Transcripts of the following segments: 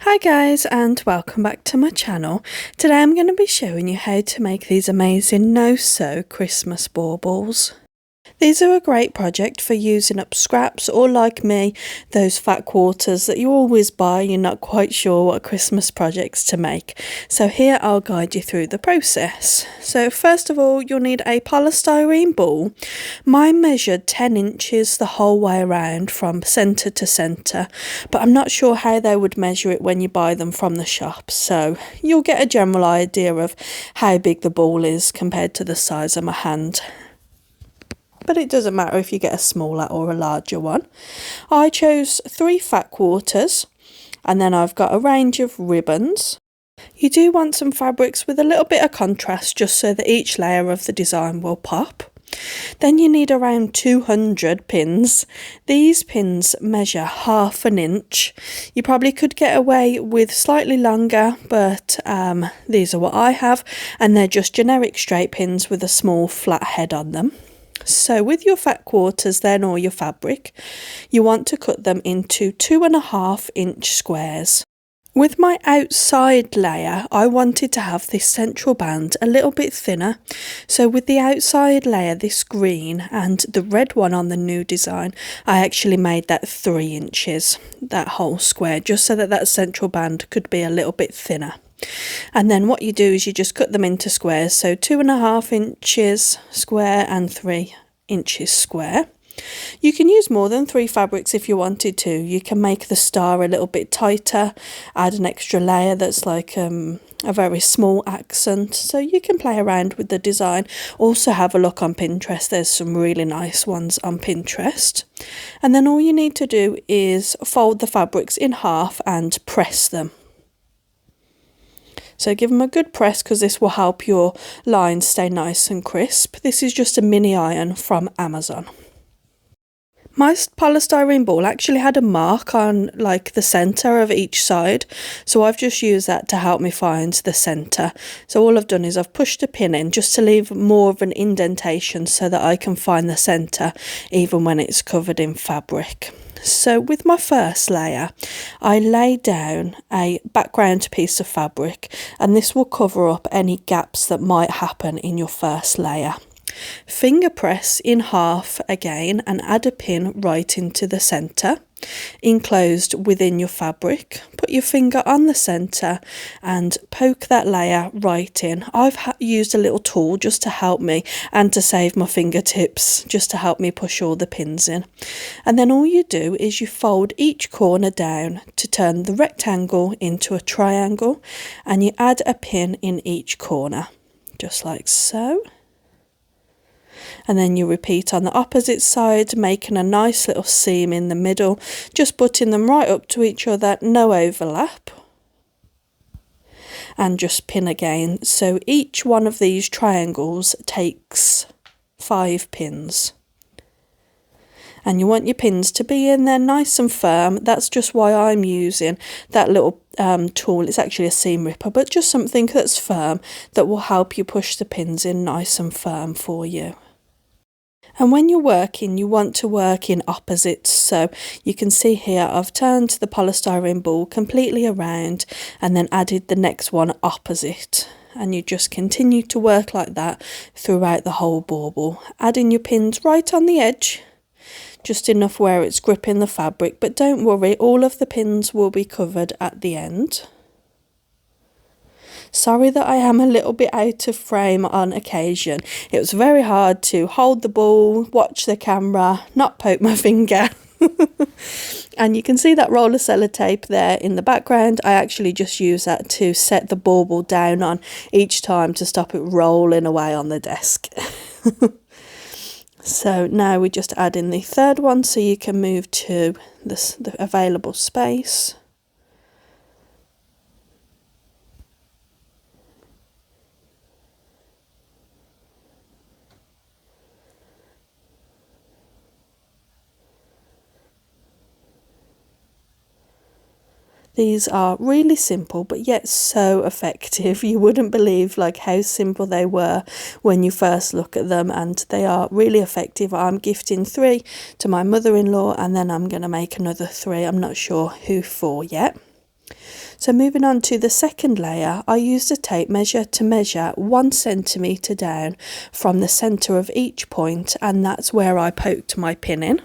Hi guys, and welcome back to my channel. Today I'm going to be showing you how to make these amazing no-sew Christmas baubles. These are a great project for using up scraps, or like me, those fat quarters that you always buy, you're not quite sure what Christmas projects to make. So here I'll guide you through the process. So first of all, you'll need a polystyrene ball. Mine measured 10 inches the whole way around from centre to centre, but I'm not sure how they would measure it when you buy them from the shop. So you'll get a general idea of how big the ball is compared to the size of my hand. But it doesn't matter if you get a smaller or a larger one. I chose 3 fat quarters, and then I've got a range of ribbons. You do want some fabrics with a little bit of contrast just so that each layer of the design will pop. Then you need around 200 pins. These pins measure 1/2 inch. You probably could get away with slightly longer, but these are what I have, and they're just generic straight pins with a small flat head on them. So with your fat quarters then, or your fabric, you want to cut them into 2.5 inch squares. With my outside layer, I wanted to have this central band a little bit thinner. So with the outside layer, this green, and the red one on the new design, I actually made that 3 inches, that whole square, just so that that central band could be a little bit thinner. And then what you do is you just cut them into squares, so 2.5 inches square and 3 inches square. You can use more than 3 fabrics if you wanted to. You can make the star a little bit tighter, add an extra layer that's like a very small accent, so you can play around with the design. Also have a look on Pinterest, there's some really nice ones on Pinterest. And then all you need to do is fold the fabrics in half and press them. So give them a good press, because this will help your lines stay nice and crisp. This is just a mini iron from Amazon. My polystyrene ball actually had a mark on like the centre of each side, so I've just used that to help me find the centre. So all I've done is I've pushed a pin in just to leave more of an indentation so that I can find the centre even when it's covered in fabric. So with my first layer, I laid down a background piece of fabric, and this will cover up any gaps that might happen in your first layer. Finger press in half again and add a pin right into the centre, enclosed within your fabric. Put your finger on the centre and poke that layer right in. I've used a little tool just to help me and to save my fingertips, just to help me push all the pins in. And then all you do is you fold each corner down to turn the rectangle into a triangle, and you add a pin in each corner, just like so. And then you repeat on the opposite side, making a nice little seam in the middle, just putting them right up to each other, no overlap. And just pin again. So each one of these triangles takes 5 pins. And you want your pins to be in there nice and firm. That's just why I'm using that little tool. It's actually a seam ripper, but just something that's firm that will help you push the pins in nice and firm for you. And when you're working, you want to work in opposites. So you can see here I've turned the polystyrene ball completely around and then added the next one opposite. And you just continue to work like that throughout the whole bauble, adding your pins right on the edge, just enough where it's gripping the fabric. But don't worry, all of the pins will be covered at the end. Sorry that I am a little bit out of frame on occasion. It was very hard to hold the ball, watch the camera, not poke my finger. And you can see that roll of sellotape there in the background. I actually just use that to set the bauble down on each time to stop it rolling away on the desk. So now we just add in the third one so you can move to the available space. These are really simple, but yet so effective. You wouldn't believe like how simple they were when you first look at them, and they are really effective. I'm gifting 3 to my mother-in-law, and then I'm going to make another 3. I'm not sure who for yet. So moving on to the second layer, I used a tape measure to measure 1 centimetre down from the centre of each point, and that's where I poked my pin in.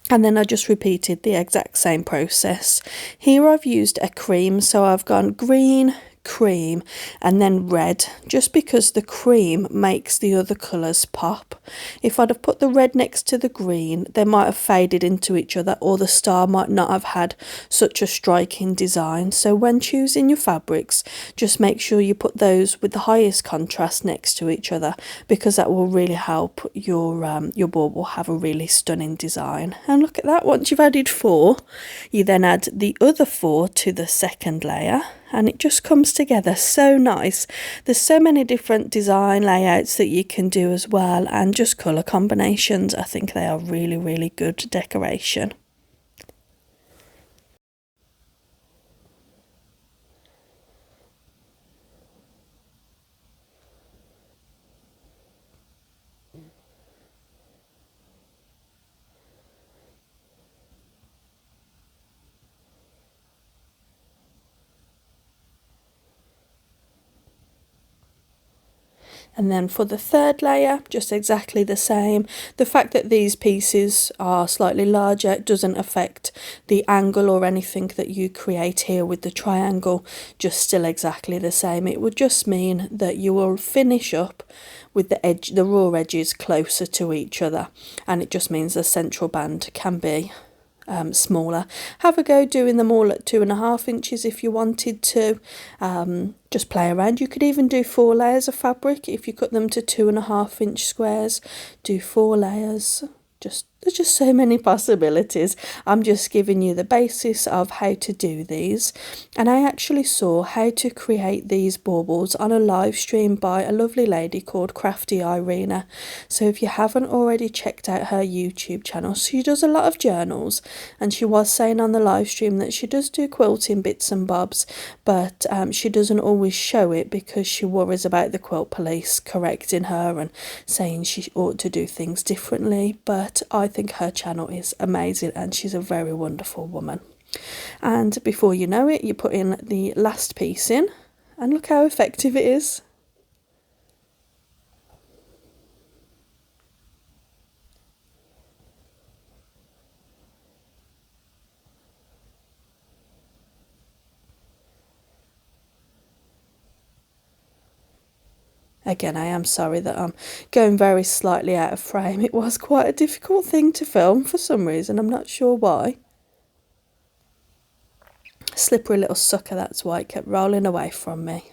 And then I just repeated the exact same process. Here I've used a cream, so I've gone green, cream, and then red, just because the cream makes the other colours pop. If I'd have put the red next to the green, they might have faded into each other, or the star might not have had such a striking design. So when choosing your fabrics, just make sure you put those with the highest contrast next to each other, because that will really help your bauble have a really stunning design. And look at that, once you've added 4, you then add the other 4 to the second layer, and it just comes together so nice. There's so many different design layouts that you can do as well, and just colour combinations. I think they are really, really good decoration. And then for the third layer, just exactly the same. The fact that these pieces are slightly larger doesn't affect the angle or anything that you create here with the triangle, just still exactly the same. It would just mean that you will finish up with the raw edges closer to each other, and it just means the central band can be smaller. Have a go doing them all at 2.5 inches if you wanted to. Just play around. You could even do 4 layers of fabric if you cut them to 2.5 inch squares. Do 4 layers. There's just so many possibilities. I'm just giving you the basis of how to do these, and I actually saw how to create these baubles on a live stream by a lovely lady called Crafty Irina. So if you haven't already checked out her YouTube channel, she does a lot of journals, and she was saying on the live stream that she does do quilting bits and bobs, but she doesn't always show it because she worries about the quilt police correcting her and saying she ought to do things differently. But I think her channel is amazing, and she's a very wonderful woman. And before you know it, you put in the last piece in, and look how effective it is. Again, I am sorry that I'm going very slightly out of frame. It was quite a difficult thing to film for some reason. I'm not sure why. Slippery little sucker, that's why it kept rolling away from me.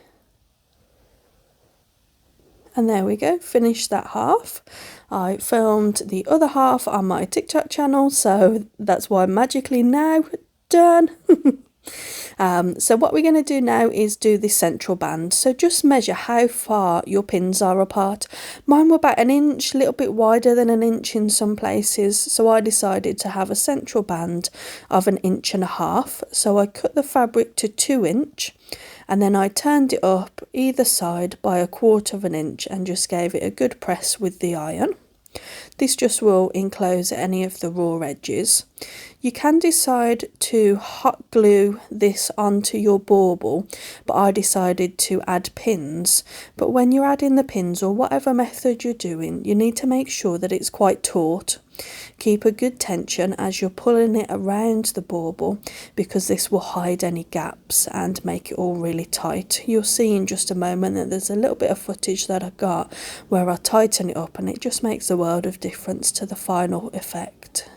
And there we go, finished that half. I filmed the other half on my TikTok channel, so that's why magically now done. So what we're going to do now is do the central band. So just measure how far your pins are apart. Mine were about 1 inch, a little bit wider than 1 inch in some places, so I decided to have a central band of 1.5 inches. So I cut the fabric to 2 inch, and then I turned it up either side by 1/4 inch and just gave it a good press with the iron. This just will enclose any of the raw edges. You can decide to hot glue this onto your bauble, but I decided to add pins. But when you're adding the pins, or whatever method you're doing, you need to make sure that it's quite taut. Keep a good tension as you're pulling it around the bauble, because this will hide any gaps and make it all really tight. You'll see in just a moment that there's a little bit of footage that I got where I tighten it up, and it just makes a world of difference to the final effect.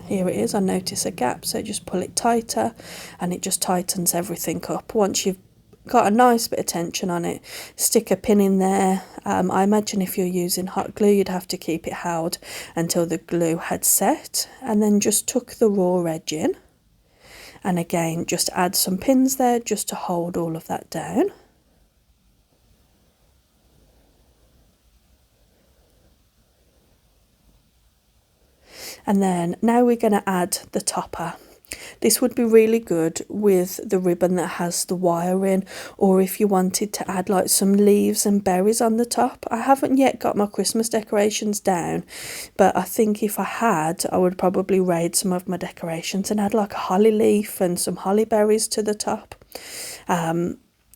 Here it is, I notice a gap, so just pull it tighter and it just tightens everything up. Once you've got a nice bit of tension on it, stick a pin in there. I imagine if you're using hot glue, you'd have to keep it held until the glue had set, and then just tuck the raw edge in, and again just add some pins there just to hold all of that down. And then now we're going to add the topper. This would be really good with the ribbon that has the wire in, or if you wanted to add like some leaves and berries on the top. I haven't yet got my Christmas decorations down, but I think if I had, I would probably raid some of my decorations and add like a holly leaf and some holly berries to the top.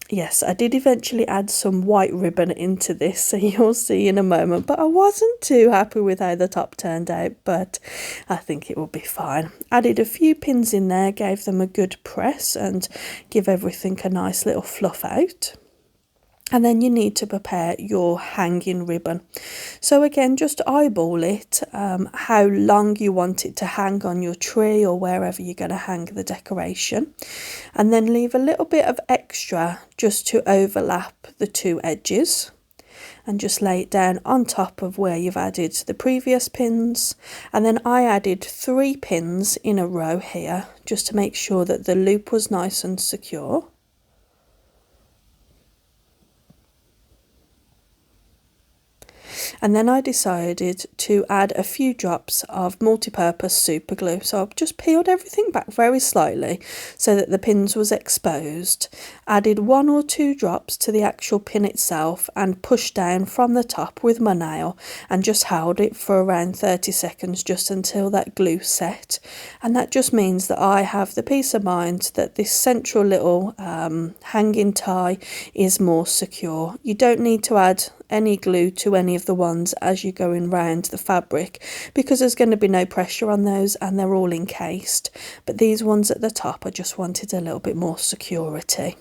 Yes, I did eventually add some white ribbon into this, so you'll see in a moment, but I wasn't too happy with how the top turned out, but I think it will be fine. Added a few pins in there, gave them a good press and give everything a nice little fluff out. And then you need to prepare your hanging ribbon. So again, just eyeball it, how long you want it to hang on your tree or wherever you're going to hang the decoration. And then leave a little bit of extra just to overlap the two edges. And just lay it down on top of where you've added the previous pins. And then I added 3 pins in a row here, just to make sure that the loop was nice and secure. And then I decided to add a few drops of multi-purpose super glue. So I've just peeled everything back very slightly so that the pins was exposed. Added 1 or 2 drops to the actual pin itself and pushed down from the top with my nail and just held it for around 30 seconds just until that glue set. And that just means that I have the peace of mind that this central little hanging tie is more secure. You don't need to add any glue to any of the ones as you're going round the fabric because there's going to be no pressure on those and they're all encased, but these ones at the top I just wanted a little bit more security.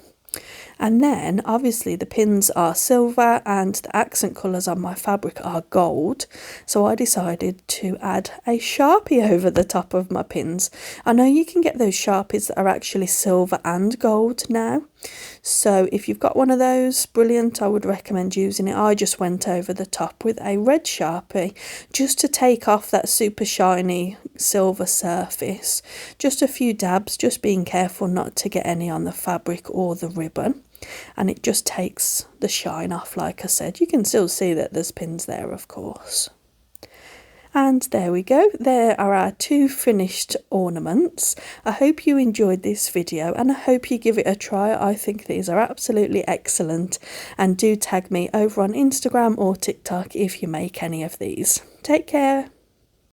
And then obviously the pins are silver and the accent colours on my fabric are gold, so I decided to add a Sharpie over the top of my pins. I know you can get those Sharpies that are actually silver and gold now, so if you've got one of those, brilliant, I would recommend using it. I just went over the top with a red Sharpie just to take off that super shiny silver surface. Just a few dabs, just being careful not to get any on the fabric or the ribbon. And it just takes the shine off, like I said. You can still see that there's pins there, of course. And there we go, there are our 2 finished ornaments. I hope you enjoyed this video and I hope you give it a try. I think these are absolutely excellent, and do tag me over on Instagram or TikTok if you make any of these. Take care.